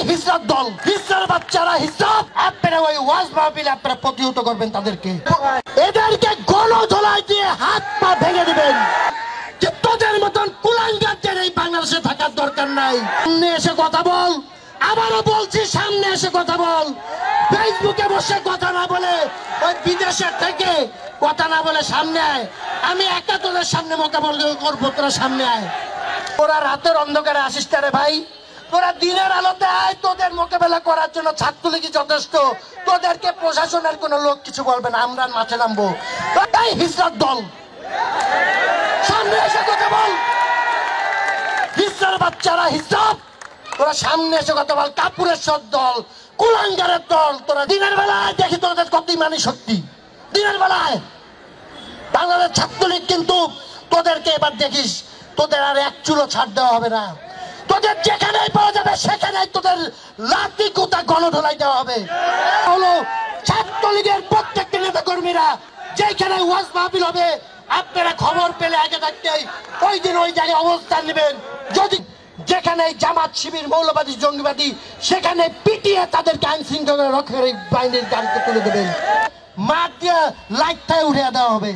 হিজড়ার দল, হিজড়ার বাচ্চারা হিজড়া, আপনারা ওই ওয়াজ মাহফিলে আপনারা প্রতিহত করবেন তাদেরকে, এদেরকে গণধোলাই দিয়ে হাত পা ভেঙে দিবেন। তোদের মতন কুলাঙ্গারদের এই বাংলাদেশে থাকার দরকার নাই। সামনে এসে কথা বল, আবারও বলছি সামনে এসে কথা বল। ফেসবুকে বসে কথা না বলে, ওই বিদেশের থেকে কথা না বলে সামনে আয়। আমি একা তোদের সামনে মোকাবিলা করবো, তোরা সামনে আয়। তোরা রাতের অন্ধকারে আসিস রে ভাই, তোরা দিনের আলোতে আয়। তোদের মোকাবেলা করার জন্য ছাত্রলীগই যথেষ্ট, তোদেরকে প্রশাসনের কোনো লোক কিছু বলবে না। আমরা মাঠে নামবো। এই হিজড়ার দল, সামনে এসে কথা বল। হিজড়ার বাচ্চারা হিজড়া, তোরা সামনে এসে কথা বল। কাপুরেশ্বর দল, কুলাঙ্গারের দল, তোরা দিনের বেলায় দেখি তোদের কত ইমানি শক্তি। দিনের বেলায় বাংলাদেশ ছাত্রলীগ কিন্তু তোদেরকে এবার দেখিস, তোদের আর এক চুলো ছাড় দেওয়া হবে না। তোদের যেখানেই পাওয়া যাবে সেখানেই তোদের লাঠি কোটা গণধোলাই দেওয়া হবে। হলো ছাত্রলীগের প্রত্যেকটা নেতা কর্মীরা যেখানে ওয়াজ মাহফিল হবে, আপনারা খবর পেলে আগে থাকতেই ওই দিন ওই জায়গায় অবস্থান নেবেন। যদি যেখানে জামাত শিবির মৌলবাদী জঙ্গিবাদী, সেখানে পিটিয়ে তাদেরকে আইন শৃঙ্খলা রক্ষাকারী বাহিনীর গাড়িতে তুলে দেবেন। মাঠ দিয়ে লাইটটাই উঠিয়ে দেওয়া হবে।